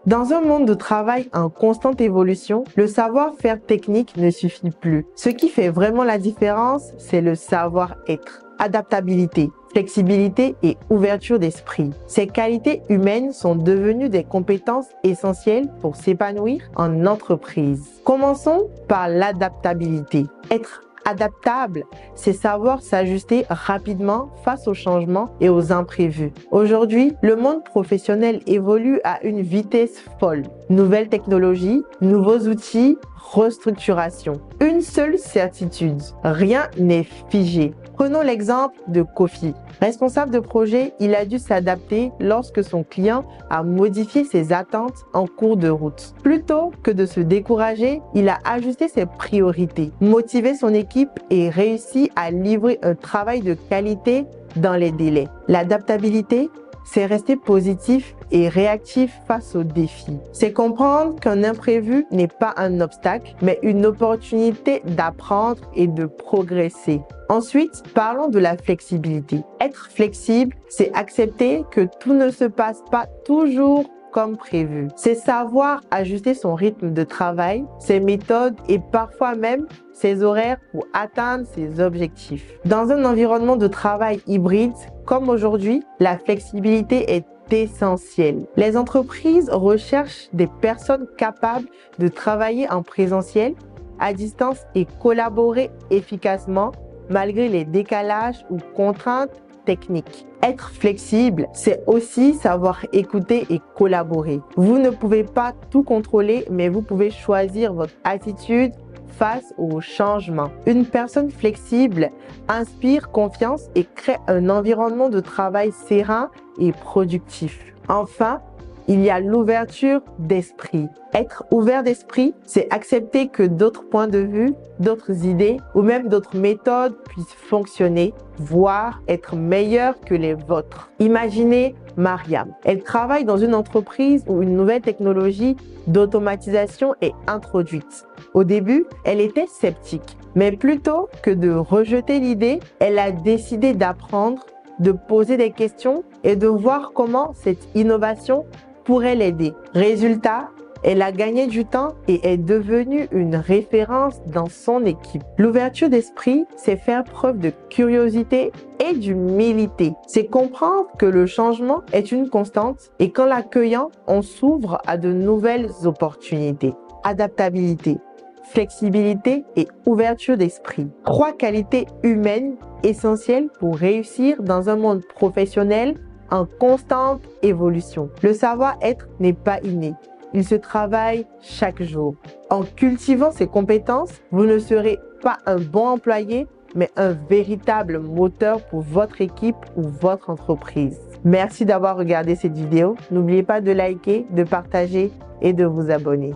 Dans un monde de travail en constante évolution, le savoir-faire technique ne suffit plus. Ce qui fait vraiment la différence, c'est le savoir-être. Adaptabilité, flexibilité et ouverture d'esprit. Ces qualités humaines sont devenues des compétences essentielles pour s'épanouir en entreprise. Commençons par l'adaptabilité. Être adaptable, c'est savoir s'ajuster rapidement face aux changements et aux imprévus. Aujourd'hui, le monde professionnel évolue à une vitesse folle. Nouvelles technologies, nouveaux outils, restructuration. Une seule certitude, rien n'est figé. Prenons l'exemple de Kofi. Responsable de projet, il a dû s'adapter lorsque son client a modifié ses attentes en cours de route. Plutôt que de se décourager, il a ajusté ses priorités, motivé son équipe et réussi à livrer un travail de qualité dans les délais. L'adaptabilité, c'est rester positif et réactif face aux défis. C'est comprendre qu'un imprévu n'est pas un obstacle, mais une opportunité d'apprendre et de progresser. Ensuite, parlons de la flexibilité. Être flexible, c'est accepter que tout ne se passe pas toujours comme prévu. C'est savoir ajuster son rythme de travail, ses méthodes et parfois même ses horaires pour atteindre ses objectifs. Dans un environnement de travail hybride, comme aujourd'hui, la flexibilité est essentielle. Les entreprises recherchent des personnes capables de travailler en présentiel, à distance et collaborer efficacement malgré les décalages ou contraintes techniques. Être flexible, c'est aussi savoir écouter et collaborer. Vous ne pouvez pas tout contrôler, mais vous pouvez choisir votre attitude face au changement. Une personne flexible inspire confiance et crée un environnement de travail serein et productif. Enfin, il y a l'ouverture d'esprit. Être ouvert d'esprit, c'est accepter que d'autres points de vue, d'autres idées ou même d'autres méthodes puissent fonctionner, voire être meilleures que les vôtres. Imaginez Mariam. Elle travaille dans une entreprise où une nouvelle technologie d'automatisation est introduite. Au début, elle était sceptique, mais plutôt que de rejeter l'idée, elle a décidé d'apprendre, de poser des questions et de voir comment cette innovation pourrait l'aider. Résultat, elle a gagné du temps et est devenue une référence dans son équipe. L'ouverture d'esprit, c'est faire preuve de curiosité et d'humilité. C'est comprendre que le changement est une constante et qu'en l'accueillant, on s'ouvre à de nouvelles opportunités. Adaptabilité, flexibilité et ouverture d'esprit. 3 qualités humaines essentielles pour réussir dans un monde professionnel en constante évolution. Le savoir-être n'est pas inné. Il se travaille chaque jour. En cultivant ces compétences, vous ne serez pas un bon employé, mais un véritable moteur pour votre équipe ou votre entreprise. Merci d'avoir regardé cette vidéo. N'oubliez pas de liker, de partager et de vous abonner.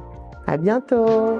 À bientôt!